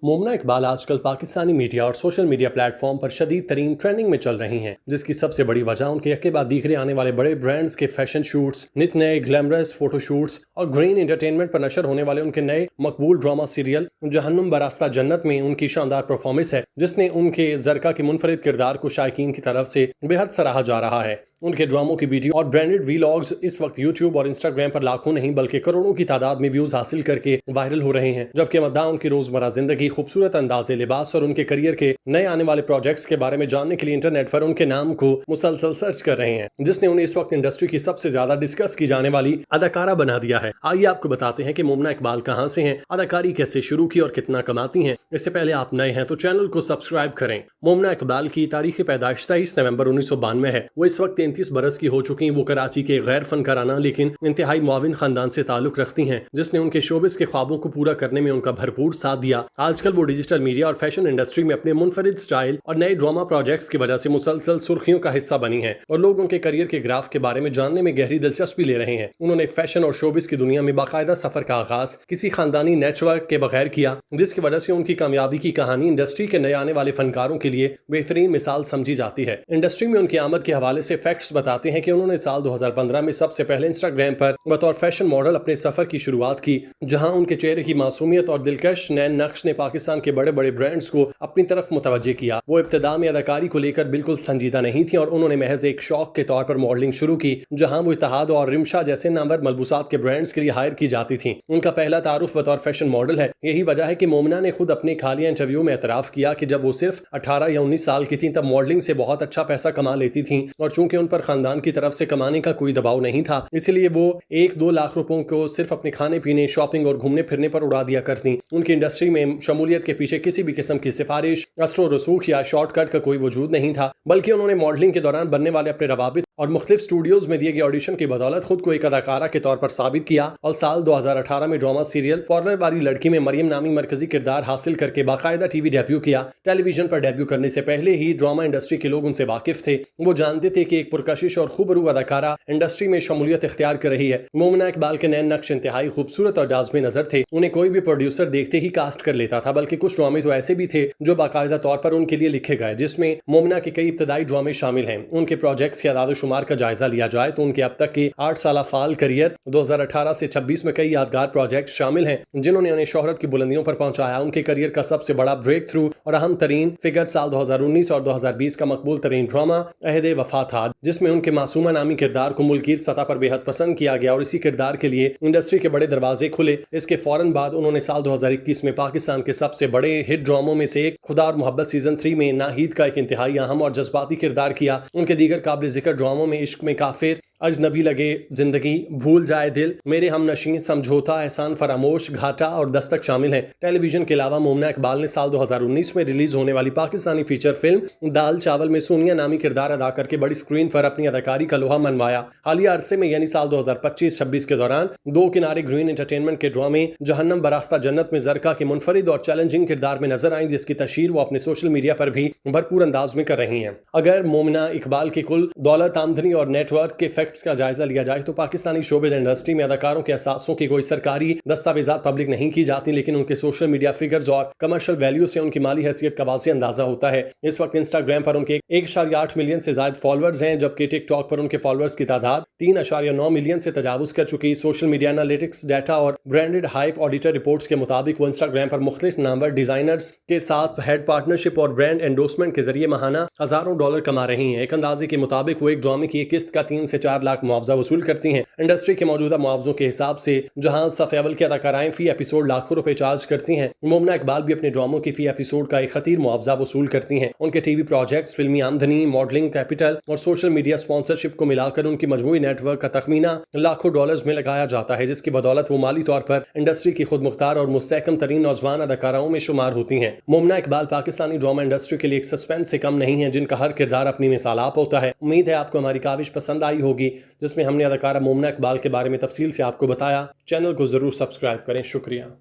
मोमना इकबाल आजकल पाकिस्तानी मीडिया और social media platform पर शदीद तरीन ट्रेंडिंग में चल रही हैं, जिसकी सबसे बड़ी वजह उनके यके बाद दीगरे आने वाले बड़े ब्रांड्स के फैशन शूट्स, नित नए ग्लैमरस फोटो शूट्स और ग्रीन एंटरटेनमेंट पर नशर होने वाले उनके नए मकबूल ड्रामा सीरियल जहन्नुम बरास्ता जन्नत में उनकी शानदार परफॉर्मेंस है, जिसने उनके जरका के मुनफरिद किरदार को शायकीन की तरफ से बेहद सराहा जा रहा है। उनके ड्रामों की वीडियो और ब्रांडेड वीलॉग्स इस वक्त यूट्यूब और इंस्टाग्राम पर लाखों नहीं बल्कि करोड़ों की तादाद में व्यूज हासिल करके वायरल हो रहे हैं, जबकि मद्दाह उनकी रोजमर्रा जिंदगी, खूबसूरत अंदाज़े लिबास और उनके करियर के नए आने वाले प्रोजेक्ट्स के बारे में जानने के लिए इंटरनेट पर उनके नाम को मुसलसल सर्च कर रहे हैं, जिसने उन्हें इस वक्त इंडस्ट्री की सबसे ज्यादा डिस्कस की जाने वाली अदाकारा बना दिया है। आइए आपको बताते हैं कि मोमना इकबाल कहां से हैं, अदाकारी कैसे शुरू की और कितना कमाती हैं। इससे पहले आप नए हैं तो चैनल को सब्सक्राइब करें। मोमना इकबाल की तारीख पैदाइश 23 नवंबर 1992 है। वो इस वक्त 33 बरस की हो चुकी हैं। वो कराची के गैर फनकाराना लेकिन इंतहाई मुआविन खानदान से ताल्लुक रखती हैं, जिसने उनके शोबिस के ख्वाबों को पूरा करने में उनका भरपूर साथ दिया। आजकल वो डिजिटल मीडिया और फैशन इंडस्ट्री में अपने मुनफरिद स्टाइल और नए ड्रामा प्रोजेक्ट्स की वजह से मुसलसल सुर्खियों का हिस्सा बनी है और लोग उनके करियर के ग्राफ के बारे में जानने में गहरी दिलचस्पी ले रहे हैं। उन्होंने फैशन और शोबिस की दुनिया में बाकायदा सफर का आगाज किसी खानदानी नेटवर्क के बगैर किया, जिसकी वजह से उनकी कामयाबी की कहानी इंडस्ट्री के नए आने वाले फनकारों के लिए बेहतरीन मिसाल समझी जाती है। इंडस्ट्री में उनकी आमद के हवाले से फैक्ट्स बताते हैं कि उन्होंने साल 2015 में सबसे पहले इंस्टाग्राम पर बतौर फैशन मॉडल अपने सफर की शुरुआत की, जहां उनके चेहरे की मासूमियत और दिलकश नैन नक्श ने पाकिस्तान के बड़े बड़े ब्रांड्स को अपनी तरफ मुतवज्जे किया। वो इब्तिदा में अदाकारी को लेकर बिल्कुल संजीदा नहीं थी और उन्होंने महज एक शौक के तौर पर मॉडलिंग शुरू की, जहां वो इत्तेहाद और रिमशा जैसे नामवर मलबूसात के ब्रांड्स के लिए हायर की जाती थी। उनका पहला तारुफ बतौर फैशन मॉडल है। यही वजह है कि मोमना ने खुद अपने हालिया इंटरव्यू में एतराफ किया कि जब वो सिर्फ 18 या 19 साल की थी तब मॉडलिंग से बहुत अच्छा पैसा कमा लेती थी और चूंकि उन पर खानदान की तरफ से कमाने का कोई दबाव नहीं था, इसलिए वो 1-2 लाख रुपयों को सिर्फ अपने खाने पीने, शॉपिंग और घूमने फिरने पर उड़ा दिया करती। उनकी इंडस्ट्री में शमूलियत के पीछे किसी भी किस्म की सिफारिश, अस्त्रो रसूख या शॉर्टकट का कोई वजूद नहीं था, बल्कि उन्होंने मॉडलिंग के दौरान बनने वाले अपने रवाबित और मुख्तलिफ स्टूडियोज में दिए गए ऑडिशन की बदौलत खुद को एक अदाकारा के तौर पर साबित किया और साल 2018 में ड्रामा सीरियल पार्लर वाली लड़की में मरियम नामी मरकजी किरदार हासिल करके बाकायदा टीवी डेब्यू किया। टेलीविजन पर डेब्यू करने से पहले ही ड्रामा इंडस्ट्री के लोग उनसे वाकिफ थे। वो जानते थे कि एक पुरकशिश और खूबरू अदाकारा इंडस्ट्री में शमूलियत इख्तियार कर रही है। मोमना इकबाल के नैन नक्श इंतहाई खूबसूरत और जाज़बे नजर थे। उन्हें कोई भी प्रोड्यूसर देखते ही कास्ट कर लेता था, बल्कि कुछ ड्रामे तो ऐसे भी थे जो बाकायदा तौर पर उनके लिए लिखे गए, जिसमें मोमना के कई इब्तदाई ड्रामे शामिल हैं। उनके प्रोजेक्ट्स के आदाद शुमार का जायजा लिया जाए तो उनके अब तक के 8 साल फाल करियर 2018 से 26 में कई यादगार प्रोजेक्ट शामिल हैं, जिन्होंने उन्हें शोहरत की बुलंदियों पर पहुंचाया। उनके करियर का सबसे बड़ा ब्रेक थ्रू और अहम तरीन फिगर साल 2019 और 2020 का मकबूल तरीन ड्रामा अहदे वफा था, जिसमें उनके मासूमा नामी किरदार को मुल्कीर सतह पर बेहद पसंद किया गया और इसी किरदार के लिए इंडस्ट्री के बड़े दरवाजे खुले। इसके फौरन बाद उन्होंने साल 2021 में पाकिस्तान के सबसे बड़े हिट ड्रामों में से एक खुदा और मोहब्बत सीजन 3 में नाहीद का एक इंतहाई अहम और जज्बाती किरदार किया। उनके दीगर काबिल जिक्र ड्रामों में इश्क में काफिर, अजनबी लगे जिंदगी, भूल जाए दिल, मेरे हमनशीं, समझौता, एहसान फरामोश, घाटा और दस्तक शामिल हैं। टेलीविजन के अलावा मोमना इकबाल ने साल 2019 में रिलीज होने वाली पाकिस्तानी फीचर फिल्म दाल चावल में सोनिया नामी किरदार अदा करके बड़ी स्क्रीन पर अपनी अदाकारी का लोहा मनवाया। हालिया अरसे में यानी साल 2025-26 के दौरान दो किनारे ग्रीन एंटरटेनमेंट के ड्रामे जहन्नम बरास्ता जन्नत में जरका के मुनफरिद और चैलेंजिंग किरदार में नजर आई, जिसकी तशहीर वो अपने सोशल मीडिया पर भी भरपूर अंदाज में कर रही हैं। अगर मोमना इकबाल की कुल दौलत, आमदनी और नेटवर्क के फैक्ट्स का जायजा लिया जाए तो पाकिस्तानी शोबिज़ इंडस्ट्री में अदाकारों के असासों की कोई सरकारी दस्तावेजात पब्लिक नहीं की जाती, लेकिन उनके सोशल मीडिया फिगर्स और कमर्शियल वैल्यू से उनकी माली हैसियत का वाज़ेह अंदाजा होता है। इस वक्त इंस्टाग्राम पर उनके 1.8 मिलियन से ज्यादा फॉलोअर्स हैं, जबकि टिकटॉक पर उनके फॉलोअर्स की तादाद 3.9 मिलियन से तजावुज कर चुकी। सोशल मीडिया एनालिटिक्स डाटा और ब्रांडेड हाइप ऑडिटर रिपोर्ट्स के मुताबिक वो इंस्टाग्राम पर मुख्तलिफ नामवर डिजाइनर्स के साथ हेड पार्टनरशिप और ब्रांड एंडोर्समेंट के जरिए माहाना हजारों डॉलर कमा रही हैं। एक अंदाजे के मुताबिक वो एक ड्रामे की एक किस्त का 3 से 4 लाख मुआवजा वसूल करती हैं। इंडस्ट्री के मौजूदा मुआवजों के हिसाब से जहां सफ़े अव्वल की अदाकाराएं फी एपिसोड लाखों रुपए चार्ज करती हैं, मोमना इकबाल भी अपने ड्रामों की फी एपिसोड का एक खतीर मुआवजा वसूल करती हैं। उनके टीवी प्रोजेक्ट्स, फिल्मी आमदनी, मॉडलिंग कैपिटल और सोशल मीडिया स्पॉन्सरशिप को मिलाकर उनकी मजमूई नेटवर्क का तखमीना लाखों डॉलर्स में लगाया जाता है, जिसकी बदौलत वो माली तौर पर इंडस्ट्री की खुद मुख्तार और मुस्तहकम तरीन नौजवान अदाकाराओं में शुमार होती हैं। मोमना इकबाल पाकिस्तानी ड्रामा इंडस्ट्री के लिए एक सस्पेंस से कम नहीं है, जिनका हर किरदार अपनी मिसाल आप होता है। उम्मीद है आपको हमारी काविश पसंद आई होगी, जिसमें हमने अदाकारा मोमना इकबाल के बारे में तफसील से आपको बताया। चैनल को जरूर सब्सक्राइब करें। शुक्रिया।